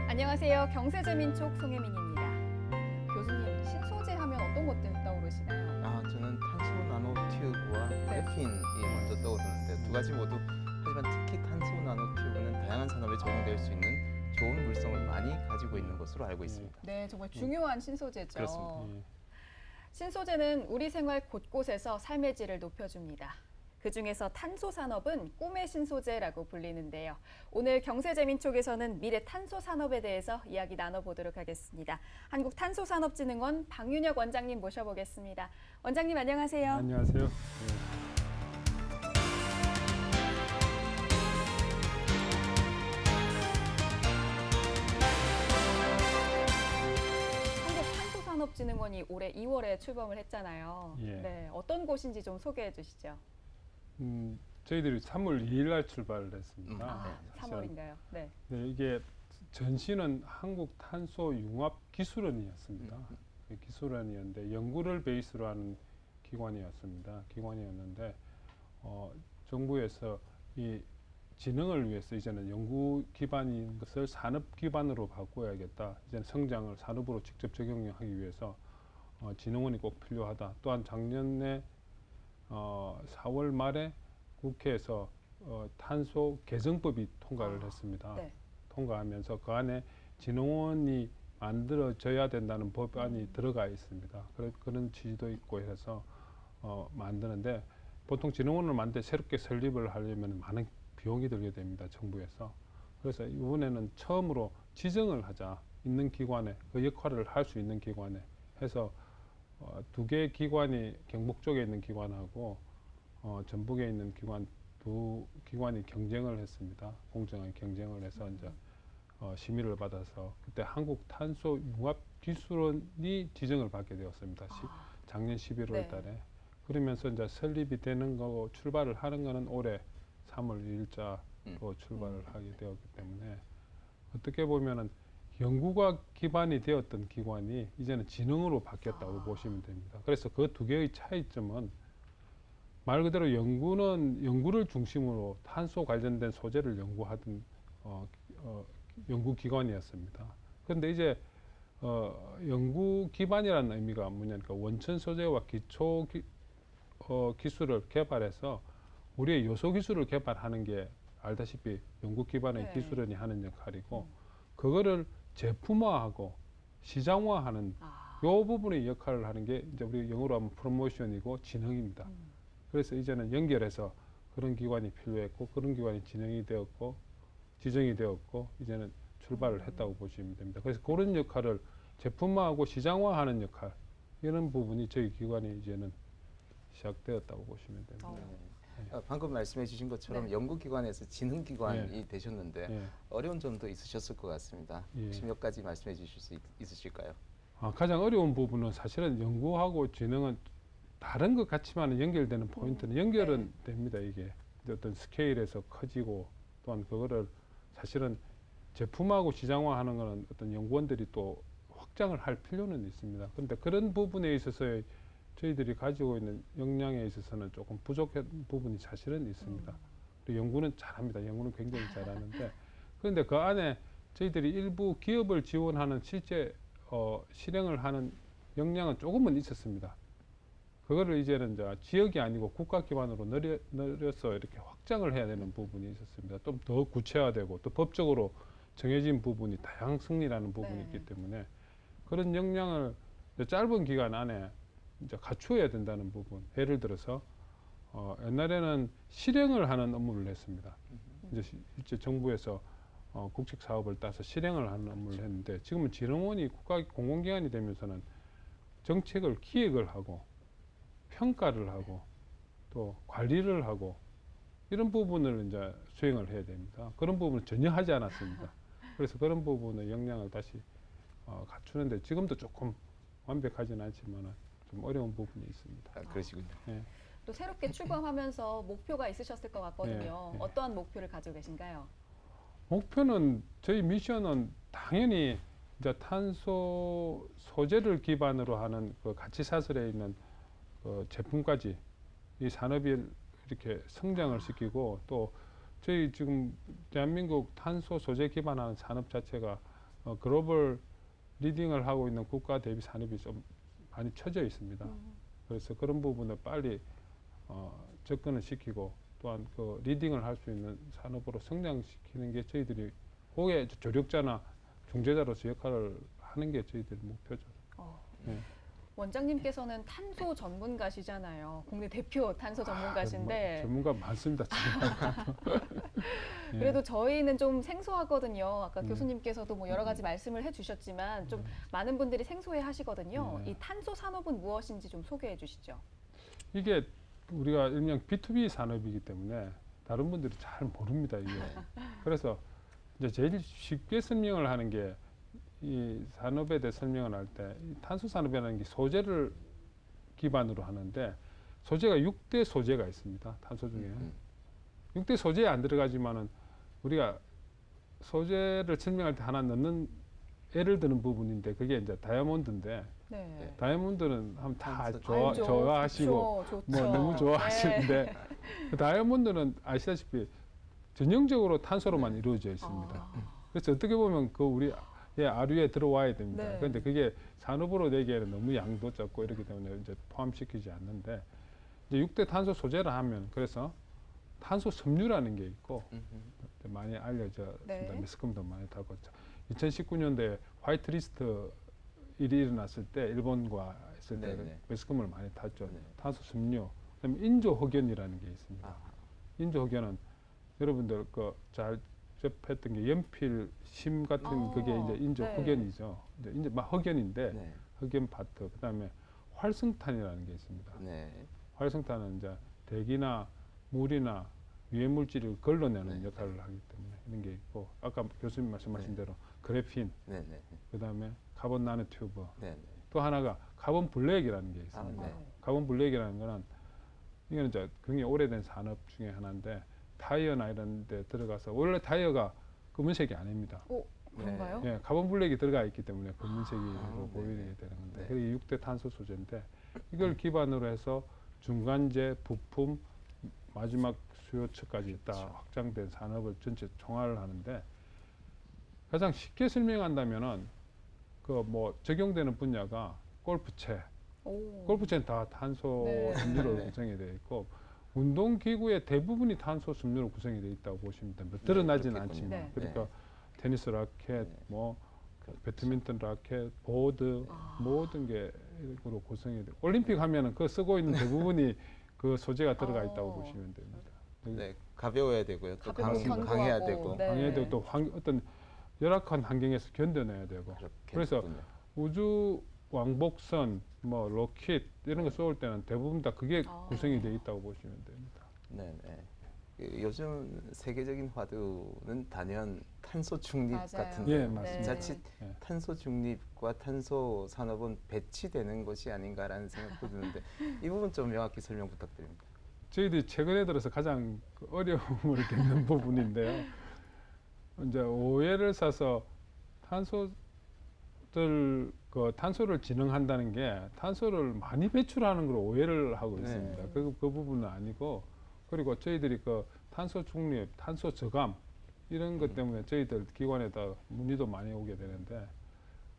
안녕하세요. 경제재민촉 송혜민입니다. 교수님, 신소재 하면 어떤 것들 떠오르시나요? 저는 탄소 나노튜브와 그래핀이 먼저 떠오르는데 두 가지 모두 하지만 특히 탄소 나노튜브는 다양한 산업에 적용될 수 있는 좋은 물성을 많이 가지고 있는 것으로 알고 있습니다. 네, 정말 중요한 신소재죠. 그렇습니다. 신소재는 우리 생활 곳곳에서 삶의 질을 높여줍니다. 그중에서 탄소 산업은 꿈의 신소재라고 불리는데요. 오늘 경제재민촉에서는 미래 탄소 산업에 대해서 이야기 나눠보도록 하겠습니다. 한국탄소산업진흥원 박윤혁 원장님 모셔보겠습니다. 원장님 안녕하세요. 안녕하세요. 한국탄소산업진흥원이 올해 2월에 출범을 했잖아요. 예. 네, 어떤 곳인지 좀 소개해 주시죠. 저희들이 3월 2일 날 출발을 했습니다. 3월인가요? 네. 네, 이게 전시는 한국탄소융합기술원이었습니다. 기술원이었는데 연구를 베이스로 하는 기관이었는데 정부에서 이 진흥을 위해서 이제는 연구 기반인 것을 산업 기반으로 바꿔야겠다. 이제는 성장을 산업으로 직접 적용하기 위해서 진흥원이 꼭 필요하다. 또한 작년에 4월 말에 국회에서 탄소 개정법이 통과를 했습니다. 네. 통과하면서 그 안에 진흥원이 만들어져야 된다는 법안이 들어가 있습니다. 그런 취지도 있고 해서 만드는데 보통 진흥원을 만들 때 새롭게 설립을 하려면 많은 비용이 들게 됩니다. 정부에서. 그래서 이번에는 처음으로 지정을 하자. 있는 기관에 그 역할을 할 수 있는 기관에 해서 두 개의 기관이 경북 쪽에 있는 기관하고 전북에 있는 기관 두 기관이 경쟁을 했습니다. 공정하게 경쟁을 해서 이제 심의를 받아서 그때 한국탄소융합기술원이 지정을 받게 되었습니다. 작년 11월 달에. 그러면서 이제 설립이 되는 거고 출발을 하는 거는 올해 3월 2일자로 출발을 하게 되었기 때문에 어떻게 보면은 연구가 기반이 되었던 기관이 이제는 진흥으로 바뀌었다고 보시면 됩니다. 그래서 그 두 개의 차이점은 말 그대로 연구를 중심으로 탄소 관련된 소재를 연구하던 연구기관이었습니다. 그런데 이제 연구 기반이라는 의미가 뭐냐니까 원천 소재와 기초 기술을 개발해서 우리의 요소 기술을 개발하는 게 알다시피 연구 기반의 기술원이 하는 역할이고 그거를 제품화하고 시장화하는 요 부분의 역할을 하는 게 이제 우리 영어로 하면 프로모션이고 진흥입니다. 그래서 이제는 연결해서 그런 기관이 필요했고 그런 기관이 지정이 되었고 이제는 출발을 했다고 보시면 됩니다. 그래서 그런 역할을 제품화하고 시장화하는 역할 이런 부분이 저희 기관이 이제는 시작되었다고 보시면 됩니다. 방금 말씀해 주신 것처럼 연구기관에서 진흥기관이 되셨는데 어려운 점도 있으셨을 것 같습니다. 혹시 몇 가지 말씀해 주실 수 있으실까요? 가장 어려운 부분은 사실은 연구하고 진흥은 다른 것 같지만 연결되는 포인트는 연결은 됩니다. 이게 어떤 스케일에서 커지고 또한 그거를 사실은 제품하고 시장화하는 거는 어떤 연구원들이 또 확장을 할 필요는 있습니다. 그런데 그런 부분에 있어서 저희들이 가지고 있는 역량에 있어서는 조금 부족한 부분이 사실은 있습니다. 연구는 잘합니다. 연구는 굉장히 잘하는데 그런데 그 안에 저희들이 일부 기업을 지원하는 실제 실행을 하는 역량은 조금은 있었습니다. 그거를 이제는 이제 지역이 아니고 국가 기반으로 늘려서 이렇게 확장을 해야 되는 부분이 있었습니다. 좀 더 구체화되고 또 법적으로 정해진 부분이 다양성이라는 부분이 있기 때문에 그런 역량을 짧은 기간 안에 이제 갖추어야 된다는 부분. 예를 들어서 옛날에는 실행을 하는 업무를 했습니다. 이제 실제 정부에서 국책 사업을 따서 실행을 하는 업무를 했는데 지금은 진흥원이 국가 공공기관이 되면서는 정책을 기획을 하고 평가를 하고 또 관리를 하고 이런 부분을 이제 수행을 해야 됩니다. 그런 부분을 전혀 하지 않았습니다. 그래서 그런 부분의 역량을 다시 갖추는데 지금도 조금 완벽하지는 않지만 좀 어려운 부분이 있습니다. 그러시군요. 또 새롭게 출범하면서 목표가 있으셨을 것 같거든요. 어떠한 목표를 가지고 계신가요? 목표는 저희 미션은 당연히 이제 탄소 소재를 기반으로 하는 그 가치 사슬에 있는 그 제품까지 이 산업이 이렇게 성장을 시키고 또 저희 지금 대한민국 탄소 소재 기반하는 산업 자체가 글로벌 리딩을 하고 있는 국가 대비 산업이 좀 많이 처져 있습니다. 그래서 그런 부분을 빨리 접근을 시키고 또한 그 리딩을 할 수 있는 산업으로 성장시키는 게 저희들이 거기에 조력자나 중재자로서 역할을 하는 게 저희들 목표죠. 네. 원장님께서는 탄소 전문가시잖아요. 국내 대표 탄소 전문가신데 전문가 많습니다. 예. 그래도 저희는 좀 생소하거든요. 아까 교수님께서도 뭐 여러 가지 말씀을 해주셨지만 좀 많은 분들이 생소해 하시거든요. 네. 이 탄소 산업은 무엇인지 좀 소개해 주시죠. 이게 우리가 일명 B2B 산업이기 때문에 다른 분들이 잘 모릅니다. 이게. 그래서 이제 제일 쉽게 설명을 하는 게 이 산업에 대해 설명을 할 때 탄소 산업이라는 게 소재를 기반으로 하는데 소재가 6대 소재가 있습니다. 탄소 중에. 6대 소재에 안 들어가지만은 우리가 소재를 설명할 때 하나 넣는 예를 드는 부분인데 그게 이제 다이아몬드인데 네. 다이아몬드는 하면 다 탄소. 알죠. 좋아하시고 좋죠. 뭐 너무 좋아하시는데 네. 그 다이아몬드는 아시다시피 전형적으로 탄소로만 이루어져 있습니다. 그래서 어떻게 보면 그 우리 아류에 들어와야 됩니다. 네. 그런데 그게 산업으로 내기에는 너무 양도 적고 이렇기 때문에 이제 포함시키지 않는데 이제 6대 탄소 소재를 하면 그래서 탄소 섬유라는 게 있고 많이 알려져 네. 있습니다. 매스컴도 많이 타고 2019년도에 화이트리스트 일이 일어났을 때 일본과 했을 때 네네. 매스컴을 많이 탔죠. 네. 탄소 섬유. 그다음에 인조 흑연이라는 게 있습니다. 아, 인조 흑연은 여러분들 그 잘 접했던 게 연필 심 같은 그게 이제 인조 네. 흑연이죠. 이제 막 흑연인데 네. 흑연 파트. 그다음에 활성탄이라는 게 있습니다. 네. 활성탄은 이제 대기나 물이나 유해 물질을 걸러내는 네. 역할을 하기 때문에 이런 게 있고 아까 교수님 말씀하신 네. 대로 그래핀, 네. 네. 그다음에 카본 나노튜브, 네. 또 하나가 카본 블랙이라는 게 있습니다. 네. 카본 블랙이라는 거는 이거는 이제 굉장히 오래된 산업 중에 하나인데 타이어나 이런 데 들어가서 원래 타이어가 검은색이 아닙니다. 오, 그런가요? 예, 카본 블랙이 들어가 있기 때문에 검은색으로 아, 보이게 네네. 되는 건데 네. 그게 6대 탄소 소재인데 이걸 기반으로 해서 중간재, 부품, 마지막 수요처까지 다 그렇죠. 확장된 산업을 전체 총괄을 하는데 가장 쉽게 설명한다면은 그 뭐 적용되는 분야가 골프채, 오. 골프채는 다 탄소 네. 섬유로 네. 구성이 되어 있고 운동기구의 대부분이 탄소 섬유로 구성이 되어 있다고 보시면 됩니다. 드러나지는 그렇겠군요. 않지만 네. 그러니까 테니스 라켓, 네. 뭐 그렇죠. 배드민턴 라켓, 보드 아. 모든 게 이로 구성이 돼. 올림픽 하면은 그 쓰고 있는 대부분이 그 소재가 들어가 있다고 보시면 됩니다. 네. 가벼워야 되고요. 또 가볍고 강해야 견고하고, 되고. 네. 강해야 되고 또 어떤 열악한 환경에서 견뎌내야 되고 그래서 그렇겠군요. 우주 왕복선, 뭐 로켓 이런 거 쏘을 때는 대부분 다 그게 아. 구성이 돼 있다고 보시면 됩니다. 네. 네. 요즘 세계적인 화두는 단연 탄소 중립 맞아요. 같은데 예, 맞습니다. 자칫 예. 탄소 중립과 탄소 산업은 배치되는 것이 아닌가라는 생각도 드는데 이 부분 좀 명확히 설명 부탁드립니다. 저희들이 최근에 들어서 가장 그 어려움을 겪는 부분인데요. 이제 오해를 사서 탄소를 진흥한다는 게 탄소를 많이 배출하는 걸 오해를 하고 네. 있습니다. 그 부분은 아니고 그리고 저희들이 그 탄소 중립, 탄소 저감 이런 것 때문에 저희들 기관에다 문의도 많이 오게 되는데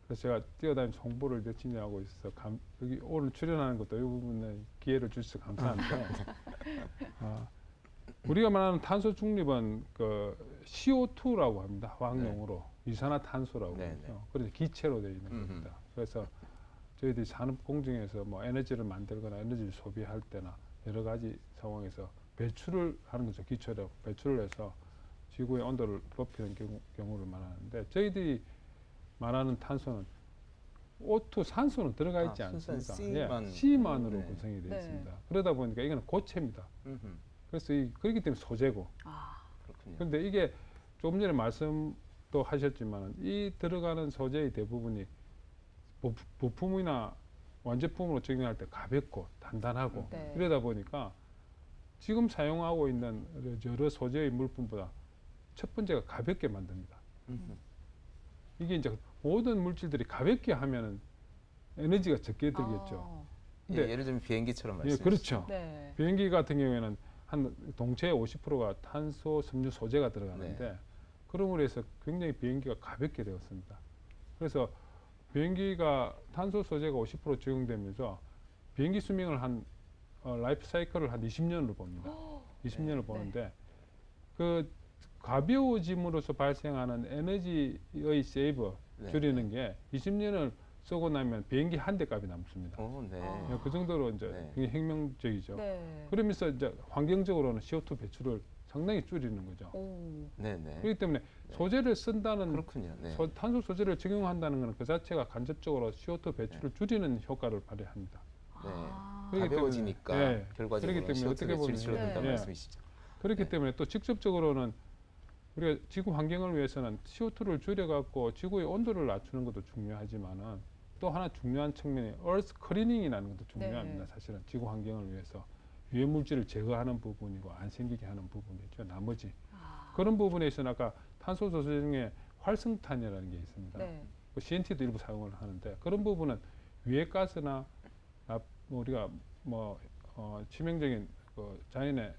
그래서 제가 뛰어다니면서 홍보를 열심히 하고 있어서 여기 오늘 출연하는 것도 이 부분에 기회를 주셔서 감사한데 우리가 말하는 탄소 중립은 그 CO2라고 합니다. 화학용어로 이산화탄소라고 네, 하죠. 네. 그래서 기체로 되어 있는 음흠. 겁니다. 그래서 저희들이 산업 공정에서 뭐 에너지를 만들거나 에너지를 소비할 때나 여러 가지 상황에서 배출을 하는 거죠. 기체로 배출을 해서 지구의 온도를 높이는 경우를 말하는데 저희들이 말하는 탄소는 O2 산소는 들어가 있지 순수한 않습니다. C만. C만으로 네. 구성이 되어 네. 있습니다. 그러다 보니까 이거는 고체입니다. 음흠. 그래서 그렇기 때문에 소재고. 아, 그렇군요. 그런데 이게 조금 전에 말씀도 하셨지만 이 들어가는 소재의 대부분이 부품이나 완제품으로 적용할 때 가볍고 단단하고 네. 이러다 보니까 지금 사용하고 있는 여러 소재의 물품보다 첫 번째가 가볍게 만듭니다. 음흠. 이게 이제 모든 물질들이 가볍게 하면은 에너지가 적게 들겠죠. 아, 예, 근데 예를 들면 비행기처럼 예, 말씀해 그렇죠. 네. 비행기 같은 경우에는 한 동체의 50%가 탄소 섬유 소재가 들어가는데 그럼으로 해서 굉장히 비행기가 가볍게 되었습니다. 그래서 비행기가 탄소 소재가 50% 적용되면서 비행기 수명을 라이프 사이클을 한 20년으로 봅니다. 20년을 보는데 그 가벼워짐으로써 발생하는 에너지의 세이버 줄이는 게 20년을 쓰고 나면 비행기 한 대 값이 남습니다. 네. 그 정도로 이제 네. 굉장히 혁명적이죠. 네. 그러면서 이제 환경적으로는 CO2 배출을 상당히 줄이는 거죠. 오. 네, 네. 그렇기 때문에 소재를 쓴다는 그렇군요. 네. 탄소 소재를 적용한다는 것은 그 자체가 간접적으로 CO2 배출을 줄이는 효과를 발휘합니다. 네. 아. 그렇기 때문에, 가벼워지니까 예. 결과적으로 그렇기 때문에 어떻게 CO2 배출이 보면, 줄어든다는 네. 말씀이시죠. 그렇기 네. 때문에 또 직접적으로는 우리가 지구 환경을 위해서는 CO2를 줄여갖고 지구의 온도를 낮추는 것도 중요하지만은 또 하나 중요한 측면이 Earth Cleaning이라는 것도 중요합니다. 네. 사실은 지구 환경을 위해서 유해 물질을 제거하는 부분이고 안 생기게 하는 부분이죠. 나머지 그런 부분에 있어서 아까 탄소 소재 중에 활성탄이라는 게 있습니다. 네. 그 CNT도 일부 사용을 하는데 그런 부분은 유해 가스나 우리가 치명적인 그 자연에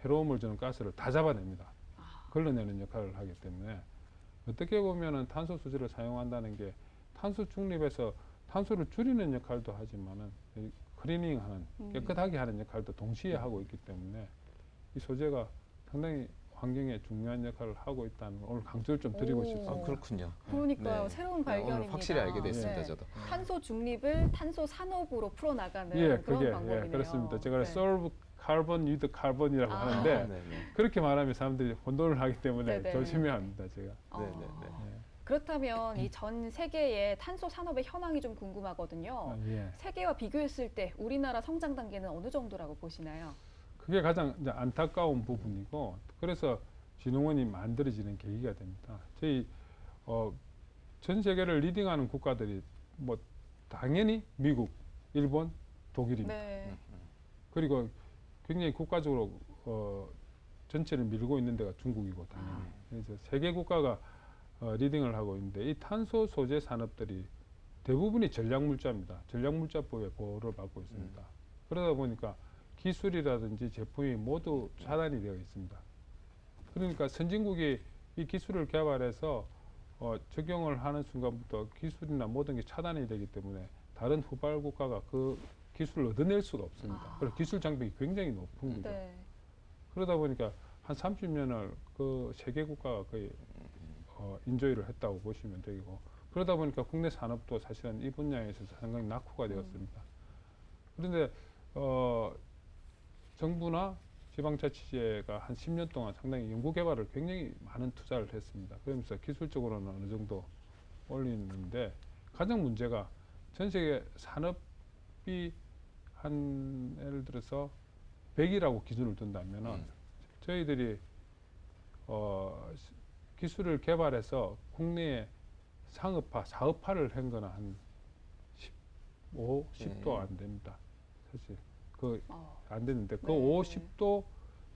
해로움을 주는 가스를 다 잡아냅니다. 걸러내는 역할을 하기 때문에 어떻게 보면은 탄소 소재를 사용한다는 게 탄소 중립에서 탄소를 줄이는 역할도 하지만은 클리닝하는 깨끗하게 하는 역할도 동시에 하고 있기 때문에 이 소재가 상당히 환경에 중요한 역할을 하고 있다는 걸 오늘 강조를 좀 드리고 오. 싶습니다. 그렇군요. 그러니까요. 네. 새로운 네, 발견입니다. 오늘 확실히 알게 됐습니다. 네. 저도. 탄소 중립을 탄소 산업으로 풀어나가는 그런 그게 방법이네요. 그렇습니다. 제가 네. solve carbon with carbon이라고 하는데 네, 네. 그렇게 말하면 사람들이 혼돈을 하기 때문에 네네. 조심해야 합니다. 제가. 네, 네, 네. 그렇다면 이 전 세계의 탄소 산업의 현황이 좀 궁금하거든요. 세계와 비교했을 때 우리나라 성장 단계는 어느 정도라고 보시나요? 그게 가장 이제 안타까운 부분이고 그래서 진흥원이 만들어지는 계기가 됩니다. 저희 전 세계를 리딩하는 국가들이 뭐 당연히 미국, 일본, 독일입니다. 네. 그리고 굉장히 국가적으로 전체를 밀고 있는 데가 중국이고 당연히 그래서 세계 국가가 리딩을 하고 있는데 이 탄소 소재 산업들이 대부분이 전략물자입니다. 전략물자법의 보호를 받고 있습니다. 그러다 보니까 기술이라든지 제품이 모두 차단이 되어 있습니다. 그러니까 선진국이 이 기술을 개발해서 적용을 하는 순간부터 기술이나 모든 게 차단이 되기 때문에 다른 후발 국가가 그 기술을 얻어낼 수가 없습니다. 그래서 기술 장벽이 굉장히 높은 거죠. 네. 그러다 보니까 한 30년을 그 세계 국가가 거의 인조이를 했다고 보시면 되고 그러다 보니까 국내 산업도 사실은 이 분야에 있어서 상당히 낙후가 되었습니다. 그런데 정부나 지방자치제가 한 10년 동안 상당히 연구개발을 굉장히 많은 투자를 했습니다. 그러면서 기술적으로는 어느 정도 올리는데 가장 문제가 전 세계 산업이 한 예를 들어서 100이라고 기준을 둔다면은 저희들이 기술을 개발해서 국내에 상업화, 사업화를 한 거는 한 10도 안 됩니다. 사실 안 됐는데 그 네. 50도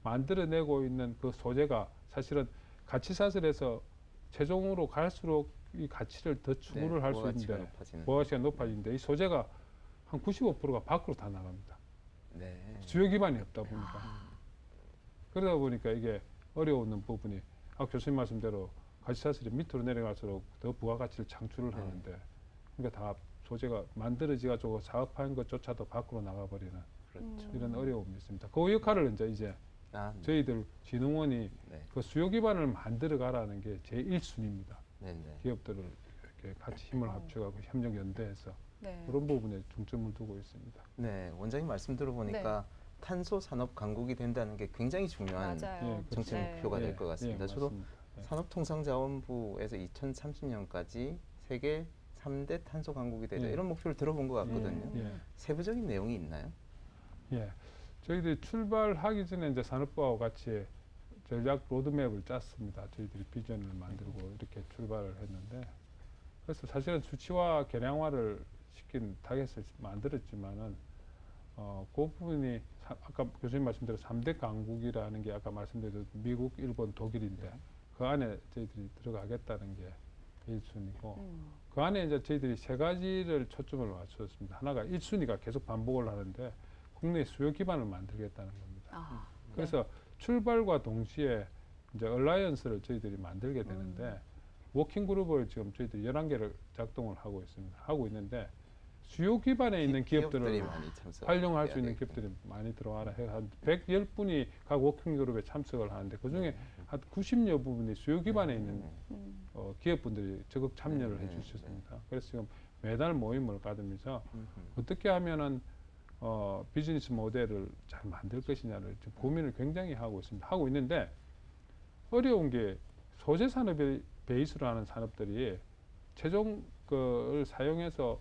만들어내고 있는 그 소재가 사실은 가치 사슬에서 최종으로 갈수록 이 가치를 더 추구를 할 수 있는데 부가가치가 높아지는데 이 소재가 한 95%가 밖으로 다 나갑니다. 네. 수요 기반이 없다 보니까 그러다 보니까 이게 어려운 부분이 교수님 말씀대로 가치 사슬이 밑으로 내려갈수록 더 부가가치를 창출을 하는데 그러니까 다 소재가 만들어지가지고 사업화한 것조차도 밖으로 나가버리는 그렇죠. 이런 어려움이 있습니다. 그 역할을 이제 네. 저희들 진흥원이 네. 그 수요 기반을 만들어 가라는 게 제 1순위입니다. 네, 네. 기업들을 이렇게 같이 힘을 합쳐가고 협력 연대해서 네. 그런 부분에 중점을 두고 있습니다. 네, 원장님 말씀 들어보니까 탄소 산업 강국이 된다는 게 굉장히 중요한 맞아요. 정책 네. 목표가 될 것 같습니다. 저도 맞습니다. 산업통상자원부에서 2030년까지 세계 3대 탄소 강국이 되자 이런 목표를 들어본 것 같거든요. 세부적인 내용이 있나요? 저희들이 출발하기 전에 이제 산업부와 같이 전략 로드맵을 짰습니다. 저희들이 비전을 만들고 이렇게 출발을 했는데 그래서 사실은 수치화 계량화를 시킨 타겟을 만들었지만은 그 부분이 아까 교수님 말씀대로 3대 강국이라는 게 아까 말씀드린 미국, 일본, 독일인데 그 안에 저희들이 들어가겠다는 게 1순위고 그 안에 이제 저희들이 세 가지를 초점을 맞추었습니다. 하나가 1순위가 계속 반복을 하는데 국내 수요 기반을 만들겠다는 겁니다. 그래서 출발과 동시에 이제 얼라이언스를 저희들이 만들게 되는데 워킹 그룹을 지금 저희들이 11개를 작동을 하고 있습니다. 하고 있는데 수요 기반에 있는 기업들을 많이 참석. 활용할 수 있는 기업들이 많이 들어와라 해서 한 110분이 각 워킹 그룹에 참석을 하는데 그중에 한 90여 부분이 수요 기반에 있는 기업분들이 적극 참여를 해주셨습니다. 그래서 지금 매달 모임을 가지면서 어떻게 하면은 비즈니스 모델을 잘 만들 것이냐를 지금 고민을 굉장히 하고 있습니다. 하고 있는데 어려운 게 소재 산업을 베이스로 하는 산업들이 최종 걸 사용해서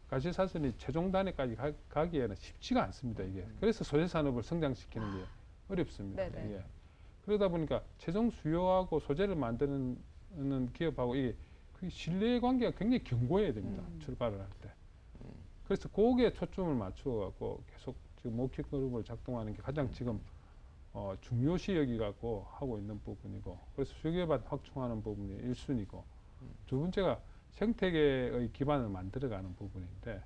가시사선이 최종 단위까지 가기에는 쉽지가 않습니다. 이게 그래서 소재 산업을 성장시키는 게 어렵습니다. 이게. 그러다 보니까 최종 수요하고 소재를 만드는 기업하고 이게 그 신뢰 관계가 굉장히 견고해야 됩니다. 출발을 할 때. 그래서 거기에 초점을 맞추어갖고 계속 지금 워킹 그룹을 작동하는 게 가장 지금 중요시 여기갖고 하고 있는 부분이고, 그래서 수요기반 확충하는 부분이 1순위고, 두 번째가 생태계의 기반을 만들어가는 부분인데,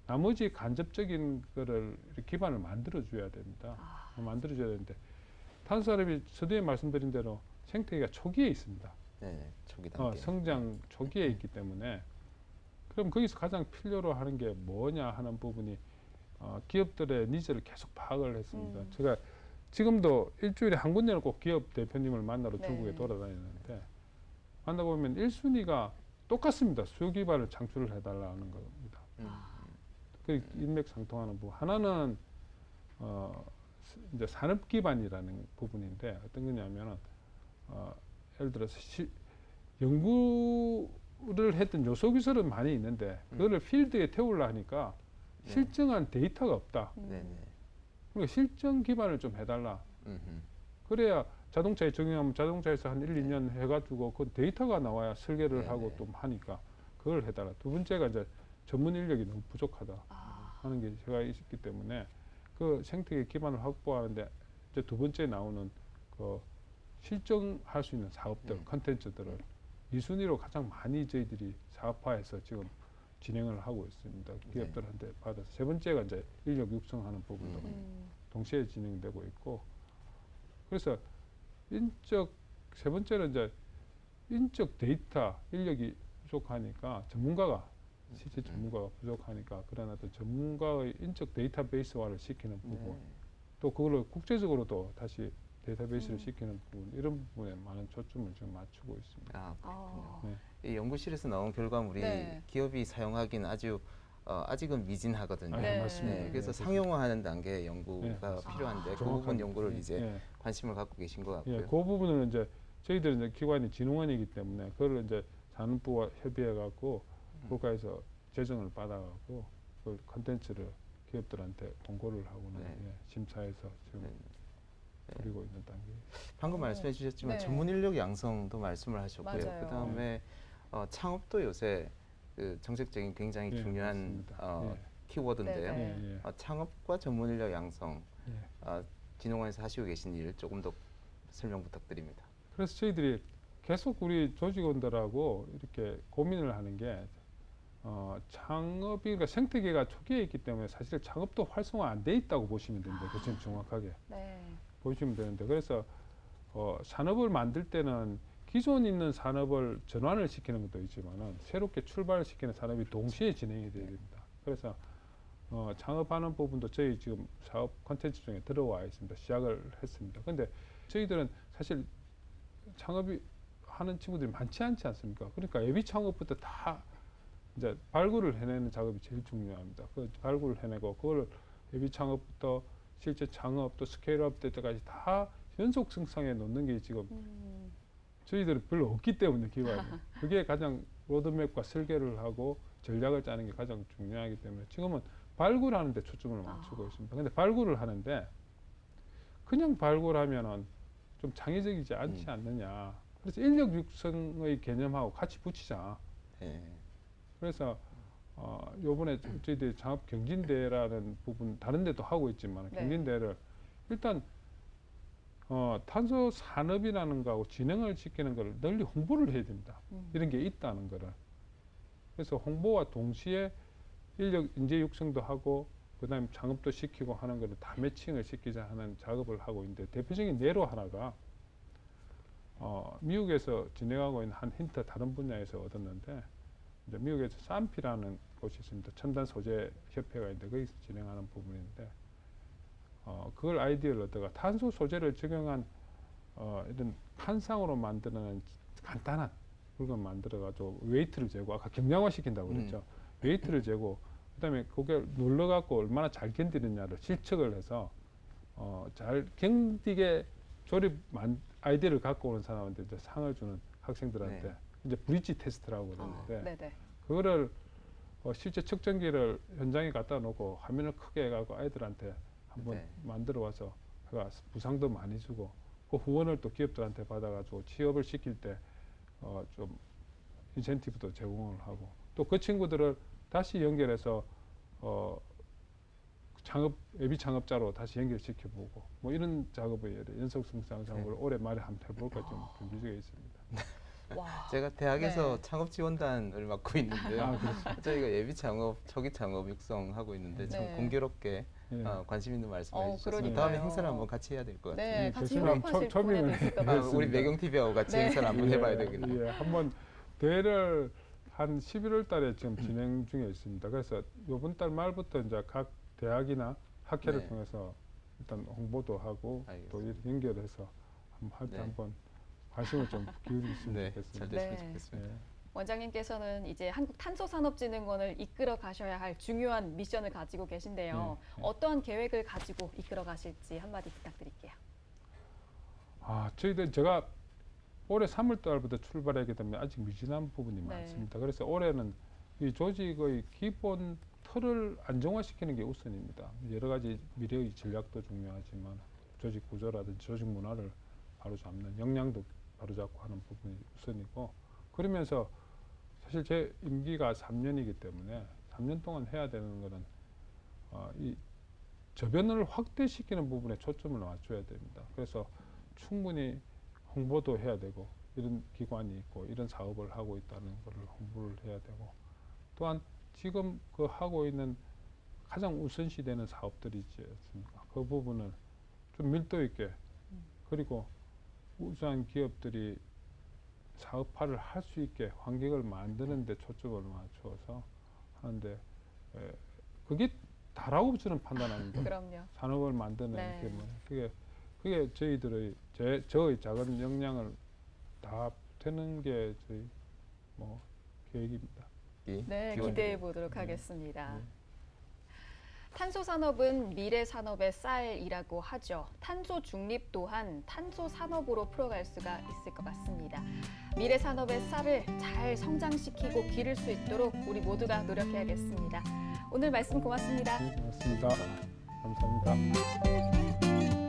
나머지 간접적인 거를 이렇게 기반을 만들어줘야 됩니다. 만들어줘야 되는데, 탄소산업이 서두에 말씀드린 대로 생태계가 초기에 있습니다. 네, 초기 단계. 성장 초기에 있기 때문에, 그럼 거기서 가장 필요로 하는 게 뭐냐 하는 부분이 기업들의 니즈를 계속 파악을 했습니다. 제가 지금도 일주일에 한 군데는 꼭 기업 대표님을 만나러 중국에 돌아다니는데, 만나보면 1순위가 똑같습니다. 수요 기반을 창출을 해달라는 겁니다. 그 인맥상통하는 부분. 하나는 이제 산업 기반이라는 부분인데, 어떤 거냐면은 예를 들어서 연구를 했던 요소 기술은 많이 있는데 그거를 필드에 태우려 하니까 실증한 데이터가 없다. 그러니까 실증 기반을 좀 해달라. 그래야 자동차에 적용하면 자동차에서 한 1, 2년 해가지고 그 데이터가 나와야 설계를 하고 또 하니까 그걸 해달라. 두 번째가 이제 전문 인력이 너무 부족하다 하는 게 제가 있었기 때문에 그 생태계 기반을 확보하는데 이제 두 번째 나오는 그 실증할 수 있는 사업들, 컨텐츠들을 2순위로 가장 많이 저희들이 사업화해서 지금 진행을 하고 있습니다. 기업들한테 받아서. 세 번째가 이제 인력 육성하는 부분도 동시에 진행되고 있고, 그래서 세 번째는 이제 인적 데이터 인력이 부족하니까 실제 전문가가 부족하니까 그런 어떤 전문가의 인적 데이터베이스화를 시키는 부분, 또 그걸 국제적으로도 다시 데이터베이스를 시키는 부분, 이런 부분에 많은 초점을 지금 맞추고 있습니다. 그렇군요. 이 연구실에서 나온 결과물이 기업이 사용하기는 아직은 미진하거든요. 맞습니다. 그래서 상용화하는 단계의 연구가 필요한데 그 부분 연구를 이제 관심을 갖고 계신 것 같고요. 그 부분은 이제 저희들은 이제 기관이 진흥원이기 때문에 그걸 이제 산업부와 협의해 갖고 국가에서 재정을 받아 갖고 그 컨텐츠를 기업들한테 공고를 하고는 심사해서 지금 그리고 있는 단계. 방금 말씀해 주셨지만 전문 인력 양성도 말씀을 하셨고요. 그 다음에 창업도 요새 그 정책적인 굉장히 중요한 키워드인데요. 창업과 전문 인력 양성, 진흥원에서 하시고 계신 일 조금 더 설명 부탁드립니다. 그래서 저희들이 계속 우리 조직원들하고 이렇게 고민을 하는 게 창업이, 그러니까 생태계가 초기에 있기 때문에 사실 창업도 활성화 안 돼 있다고 보시면 됩니다. 그좀 정확하게 보시면 되는데, 그래서 산업을 만들 때는 기존 있는 산업을 전환을 시키는 것도 있지만은 새롭게 출발시키는 산업이 동시에 진행이 돼야 됩니다. 그래서 창업하는 부분도 저희 지금 사업 콘텐츠 중에 들어와 있습니다. 시작을 했습니다. 근데 저희들은 사실 창업이 하는 친구들이 많지 않지 않습니까? 그러니까 예비 창업부터 다 이제 발굴을 해내는 작업이 제일 중요합니다. 그 발굴을 해내고 그걸 예비 창업부터 실제 창업 또 스케일업 때까지 다 연속 생산해 놓는 게 지금 저희들은 별로 없기 때문에 기관이 그게 가장 로드맵과 설계를 하고 전략을 짜는 게 가장 중요하기 때문에 지금은 발굴하는 데 초점을 맞추고 있습니다. 근데 발굴을 하는데 그냥 발굴하면은 좀 창의적이지 않지 않느냐. 그래서 인력 육성의 개념하고 같이 붙이자. 그래서 요번에 저희들이 창업 경진대회라는 부분 다른 데도 하고 있지만 경진대회를 일단 탄소 산업이라는 거하고 진행을 시키는 걸 널리 홍보를 해야 됩니다. 이런 게 있다는 거를. 그래서 홍보와 동시에 인력 인재 육성도 하고 그다음에 창업도 시키고 하는 거를 다 매칭을 시키자 하는 작업을 하고 있는데 대표적인 예로 하나가 미국에서 진행하고 있는 한 힌트 다른 분야에서 얻었는데 이제 미국에서 산피라는 곳이 있습니다. 첨단 소재 협회가 있는데 거기서 진행하는 부분인데 그걸 아이디어를 얻다가 탄소 소재를 적용한 이런 판상으로 만드는 간단한 물건 만들어가지고 웨이트를 재고 아까 경량화 시킨다고 그랬죠. 웨이트를 재고 그다음에 그걸 눌러갖고 얼마나 잘 견디느냐를 실측을 해서 잘 견디게 조립 아이디어를 갖고 오는 사람한테 이제 상을 주는 학생들한테 이제 브릿지 테스트라고 그러는데 그거를 실제 측정기를 현장에 갖다 놓고 화면을 크게 해가지고 아이들한테 한번 만들어 와서 그가 부상도 많이 주고 그 후원을 또 기업들한테 받아가지고 취업을 시킬 때 좀 인센티브도 제공을 하고 또 그 친구들을 다시 연결해서 예비 창업자로 다시 연결시켜보고 뭐 이런 작업을 연속 성장 작업을 올해 말에 한번 해볼까 좀 준비 중에 있습니다. 와. 제가 대학에서 창업 지원단을 맡고 있는데요. 그렇습니다. 저희가 예비 창업, 초기 창업 육성하고 있는데 참 공교롭게 관심 있는 말씀을 해주셨습니다. 다음에 행사를 한번 같이 해야 될 것 같아요. 네, 같이 협업하실 분야도 있을 것 같아요. 우리 매경 TV하고 같이 행사를 한번 해봐야 되겠네요. 예, 한번 대회를 한 11월 달에 지금 진행 중에 있습니다. 그래서 이번 달 말부터 이제 각 대학이나 학회를 통해서 일단 홍보도 하고 또 연결해서 한번 할 때 한번 관심을 좀 기울이시면 좋겠습니다. 잘 됐으면 좋겠습니다. 원장님께서는 이제 한국탄소산업진흥원을 이끌어 가셔야 할 중요한 미션을 가지고 계신데요. 어떠한 계획을 가지고 이끌어 가실지 한마디 부탁드릴게요. 제가 올해 3월 달부터 출발하게 되면 아직 미진한 부분이 많습니다. 그래서 올해는 이 조직의 기본 틀을 안정화시키는 게 우선입니다. 여러 가지 미래의 전략도 중요하지만 조직 구조라든지 조직 문화를 바로잡는 역량도 바로잡고 하는 부분이 우선이고 그러면서 사실 제 임기가 3년이기 때문에 3년 동안 해야 되는 거는 이 저변을 확대시키는 부분에 초점을 맞춰야 됩니다. 그래서 충분히 홍보도 해야 되고 이런 기관이 있고 이런 사업을 하고 있다는 것을 홍보를 해야 되고 또한 지금 그 하고 있는 가장 우선시되는 사업들이 있지 않습니까? 그 부분을 좀 밀도 있게 그리고 우수한 기업들이 사업화를 할 수 있게 환경을 만드는 데 초점을 맞춰서 하는데 그게 다라고 저는 판단합니다. 그럼요. 산업을 만드는 게 그게 저희들의 저의 작은 역량을 다 되는 게 저희 계획입니다. 네, 기대해 보도록 하겠습니다. 탄소 산업은 미래 산업의 쌀이라고 하죠. 탄소 중립 또한 탄소 산업으로 풀어갈 수가 있을 것 같습니다. 미래 산업의 쌀을 잘 성장시키고 기를 수 있도록 우리 모두가 노력해야겠습니다. 오늘 말씀 고맙습니다. 고맙습니다. 감사합니다.